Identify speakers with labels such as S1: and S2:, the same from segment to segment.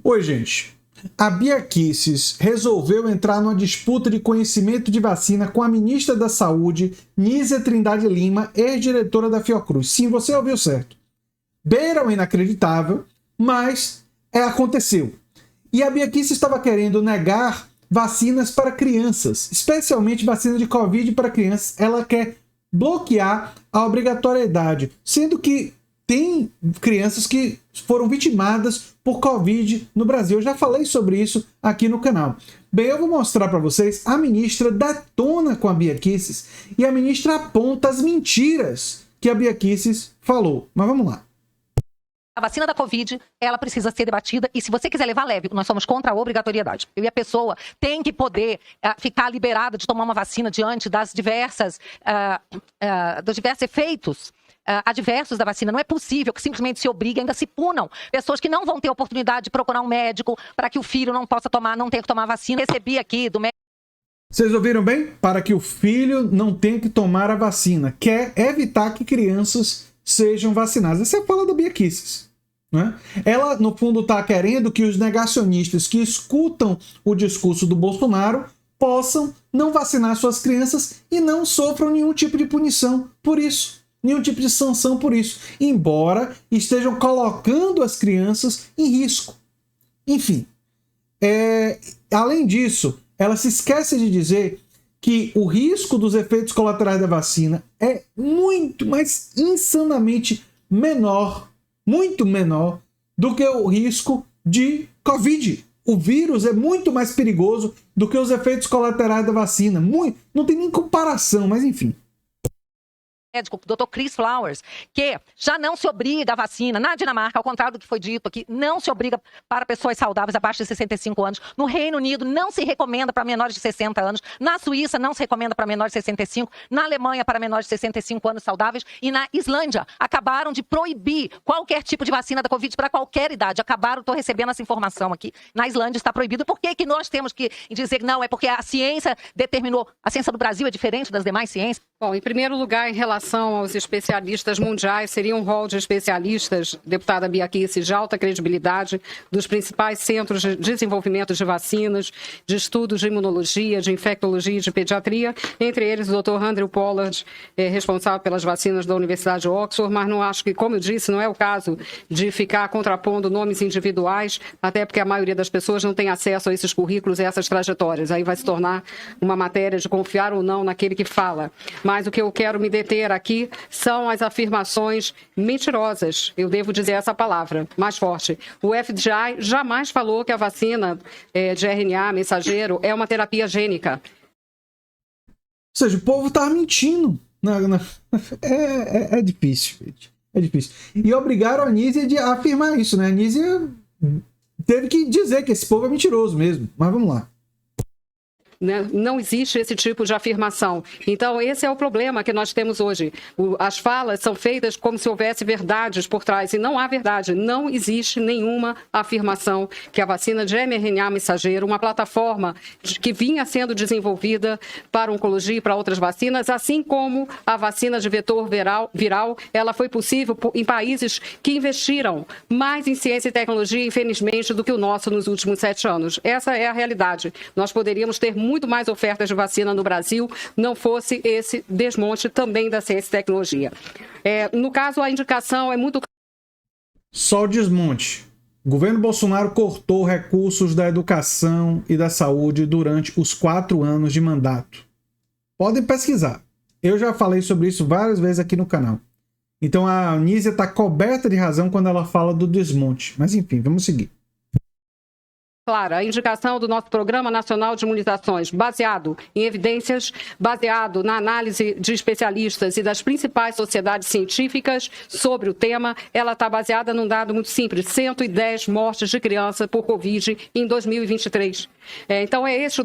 S1: Oi, gente. A Bia Kicis resolveu entrar numa disputa de conhecimento de vacina com a ministra da Saúde, Nízia Trindade Lima, ex-diretora da Fiocruz. Sim, você ouviu certo. Beira o inacreditável, mas aconteceu. E a Bia Kicis estava querendo negar vacinas para crianças, especialmente vacina de Covid para crianças. Ela quer bloquear a obrigatoriedade, sendo que tem crianças que foram vitimadas por Covid no Brasil. Eu já falei sobre isso aqui no canal. Bem, eu vou mostrar para vocês. A ministra detona com a Bia Kicis e a ministra aponta as mentiras que a Bia Kicis falou. Mas vamos lá.
S2: A vacina da Covid, ela precisa ser debatida e se você quiser levar leve, nós somos contra a obrigatoriedade. E a pessoa tem que poder ficar liberada de tomar uma vacina diante das dos diversos efeitos adversos da vacina. Não é possível que simplesmente se obrigue, ainda se punam pessoas que não vão ter oportunidade de procurar um médico para que o filho não possa tomar, não tenha que tomar a vacina. Recebi aqui do médico.
S1: Vocês ouviram bem? Para que o filho não tenha que tomar a vacina. Quer evitar que crianças sejam vacinadas. Essa é a fala da Bia Kicis, né? Ela, no fundo, está querendo que os negacionistas que escutam o discurso do Bolsonaro possam não vacinar suas crianças e não sofram nenhum tipo de punição por isso, nenhum tipo de sanção por isso, embora estejam colocando as crianças em risco. Enfim, além disso, ela se esquece de dizer que o risco dos efeitos colaterais da vacina é muito, mas insanamente menor, muito menor do que o risco de Covid. O vírus é muito mais perigoso do que os efeitos colaterais da vacina. Não tem nem comparação, mas enfim.
S2: Médico, Dr. Chris Flowers, que já não se obriga a vacina. Na Dinamarca, ao contrário do que foi dito aqui, não se obriga para pessoas saudáveis abaixo de 65 anos. No Reino Unido, não se recomenda para menores de 60 anos. Na Suíça, não se recomenda para menores de 65. Na Alemanha, para menores de 65 anos saudáveis. E na Islândia, acabaram de proibir qualquer tipo de vacina da Covid para qualquer idade. Estou recebendo essa informação aqui. Na Islândia está proibido. Por que nós temos que dizer que não? É porque a ciência determinou. A ciência do Brasil é diferente das demais ciências?
S3: Bom, em primeiro lugar, em relação aos especialistas mundiais, seria um rol de especialistas, deputada Bia Kicis, de alta credibilidade, dos principais centros de desenvolvimento de vacinas, de estudos de imunologia, de infectologia e de pediatria, entre eles o Dr. Andrew Pollard, responsável pelas vacinas da Universidade de Oxford, mas não acho que, como eu disse, não é o caso de ficar contrapondo nomes individuais, até porque a maioria das pessoas não tem acesso a esses currículos e essas trajetórias. Aí vai se tornar uma matéria de confiar ou não naquele que fala. Mas o que eu quero me deter aqui são as afirmações mentirosas. Eu devo dizer essa palavra mais forte. O FDA jamais falou que a vacina de RNA mensageiro é uma terapia gênica.
S1: Ou seja, o povo tá mentindo. É difícil, gente. É difícil. E obrigaram a Nízia a afirmar isso, né? A Nízia teve que dizer que esse povo é mentiroso mesmo. Mas vamos lá.
S3: Não existe esse tipo de afirmação. Então, esse é o problema que nós temos hoje. As falas são feitas como se houvesse verdades por trás, e não há verdade. Não existe nenhuma afirmação que a vacina de mRNA mensageiro, uma plataforma que vinha sendo desenvolvida para oncologia e para outras vacinas, assim como a vacina de vetor viral, ela foi possível em países que investiram mais em ciência e tecnologia, infelizmente, do que o nosso nos últimos 7 anos. Essa é a realidade. Nós poderíamos ter muito mais ofertas de vacina no Brasil, não fosse esse desmonte também da ciência e tecnologia. No caso, a indicação é muito...
S1: Só o desmonte. O governo Bolsonaro cortou recursos da educação e da saúde durante os 4 anos de mandato. Podem pesquisar. Eu já falei sobre isso várias vezes aqui no canal. Então a Nízia está coberta de razão quando ela fala do desmonte. Mas enfim, vamos seguir.
S3: Claro, a indicação do nosso Programa Nacional de Imunizações, baseado em evidências, baseado na análise de especialistas e das principais sociedades científicas sobre o tema, ela está baseada num dado muito simples: 110 mortes de criança por Covid em 2023. Então, este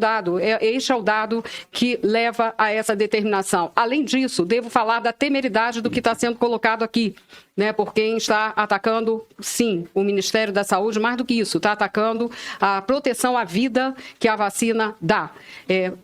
S3: é o dado que leva a essa determinação. Além disso, devo falar da temeridade do que está sendo colocado aqui. né, por quem está atacando, sim, o Ministério da Saúde, mais do que isso, está atacando a proteção à vida que a vacina dá.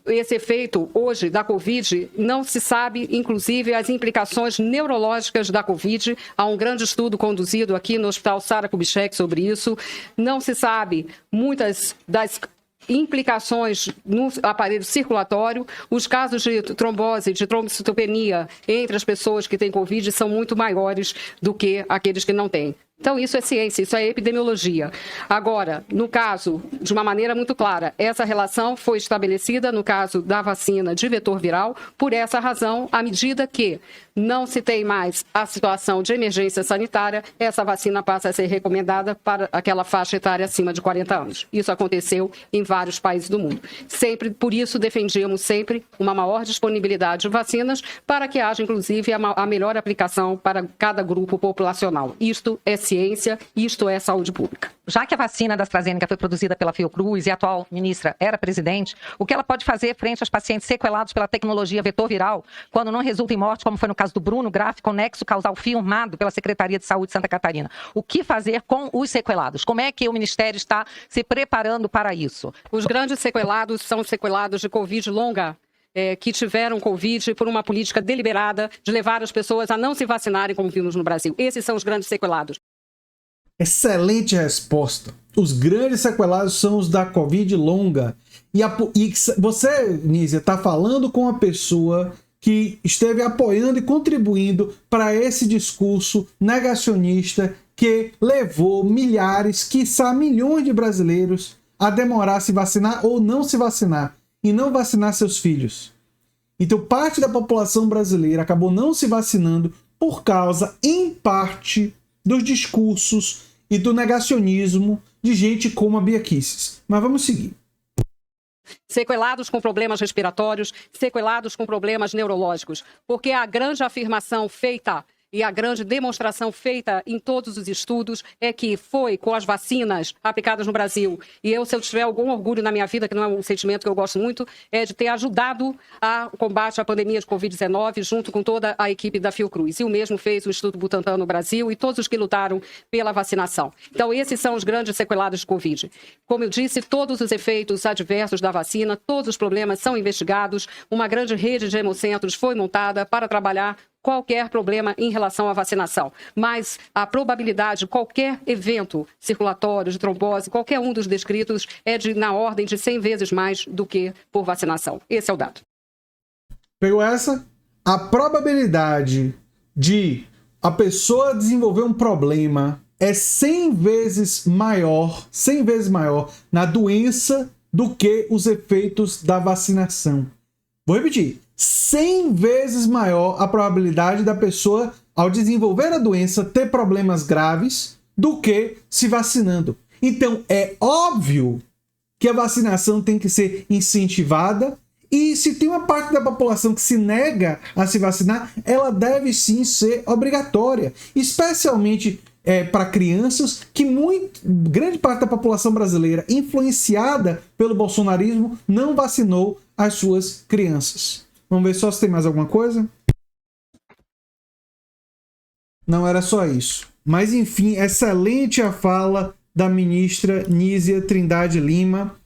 S3: Esse efeito, hoje, da Covid, não se sabe, inclusive, as implicações neurológicas da Covid. Há um grande estudo conduzido aqui no Hospital Sara Kubitschek sobre isso. Não se sabe muitas das implicações no aparelho circulatório. Os casos de trombose, de trombocitopenia entre as pessoas que têm Covid são muito maiores do que aqueles que não têm. Então, isso é ciência, isso é epidemiologia. Agora, no caso, de uma maneira muito clara, essa relação foi estabelecida no caso da vacina de vetor viral. Por essa razão, à medida que não se tem mais a situação de emergência sanitária, essa vacina passa a ser recomendada para aquela faixa etária acima de 40 anos. Isso aconteceu em vários países do mundo. Sempre, por isso, defendíamos sempre uma maior disponibilidade de vacinas para que haja, inclusive, a melhor aplicação para cada grupo populacional. Isto é ciência, isto é saúde pública.
S2: Já que a vacina da AstraZeneca foi produzida pela Fiocruz e a atual ministra era presidente, o que ela pode fazer frente aos pacientes sequelados pela tecnologia vetor viral, quando não resulta em morte, como foi no caso do Bruno Graff, com nexo causal firmado pela Secretaria de Saúde de Santa Catarina? O que fazer com os sequelados? Como é que o Ministério está se preparando para isso?
S3: Os grandes sequelados são sequelados de Covid longa, que tiveram Covid por uma política deliberada de levar as pessoas a não se vacinarem, como vimos no Brasil. Esses são os grandes sequelados.
S1: Excelente resposta. Os grandes sequelados são os da Covid longa. E você, Nízia, está falando com uma pessoa que esteve apoiando e contribuindo para esse discurso negacionista que levou milhares, quiçá milhões de brasileiros a demorar a se vacinar ou não se vacinar e não vacinar seus filhos. Então, parte da população brasileira acabou não se vacinando por causa, em parte, dos discursos e do negacionismo de gente como a Bia Kicis. Mas vamos seguir.
S3: Sequelados com problemas respiratórios, sequelados com problemas neurológicos, porque a grande afirmação feita e a grande demonstração feita em todos os estudos é que foi com as vacinas aplicadas no Brasil. E eu, se eu tiver algum orgulho na minha vida, que não é um sentimento que eu gosto muito, é de ter ajudado ao combate à pandemia de Covid-19 junto com toda a equipe da Fiocruz. E o mesmo fez o Instituto Butantan no Brasil e todos os que lutaram pela vacinação. Então, esses são os grandes sequelados de Covid. Como eu disse, todos os efeitos adversos da vacina, todos os problemas são investigados. Uma grande rede de hemocentros foi montada para trabalhar qualquer problema em relação à vacinação. Mas a probabilidade de qualquer evento circulatório, de trombose, qualquer um dos descritos, é na ordem de 100 vezes mais do que por vacinação. Esse é o dado.
S1: Pegou essa? A probabilidade de a pessoa desenvolver um problema é 100 vezes maior na doença do que os efeitos da vacinação. Vou repetir. 100 vezes maior a probabilidade da pessoa, ao desenvolver a doença, ter problemas graves do que se vacinando. Então, é óbvio que a vacinação tem que ser incentivada e se tem uma parte da população que se nega a se vacinar, ela deve sim ser obrigatória, especialmente para crianças, que grande parte da população brasileira, influenciada pelo bolsonarismo, não vacinou as suas crianças. Vamos ver só se tem mais alguma coisa. Não era só isso. Mas, enfim, excelente a fala da ministra Nízia Trindade Lima.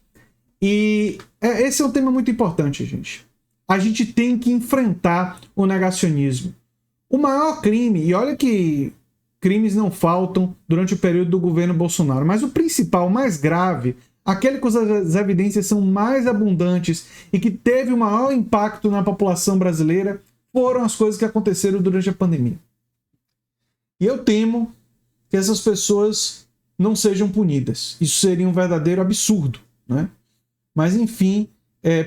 S1: E esse é um tema muito importante, gente. A gente tem que enfrentar o negacionismo. O maior crime, e olha que crimes não faltam durante o período do governo Bolsonaro, mas o principal, o mais grave, aquele cujas evidências são mais abundantes e que teve o maior impacto na população brasileira, foram as coisas que aconteceram durante a pandemia. E eu temo que essas pessoas não sejam punidas. Isso seria um verdadeiro absurdo, né? Mas, enfim,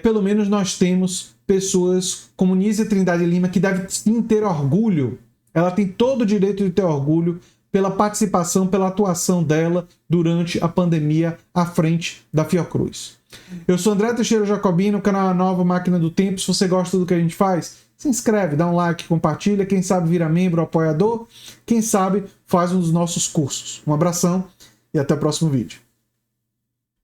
S1: pelo menos nós temos pessoas como Nízia Trindade Lima, que deve sim ter orgulho. Ela tem todo o direito de ter orgulho pela participação, pela atuação dela durante a pandemia à frente da Fiocruz. Eu sou André Teixeira Jacobino, no canal A Nova Máquina do Tempo. Se você gosta do que a gente faz, se inscreve, dá um like, compartilha. Quem sabe vira membro ou apoiador. Quem sabe faz um dos nossos cursos. Um abração e até o próximo vídeo.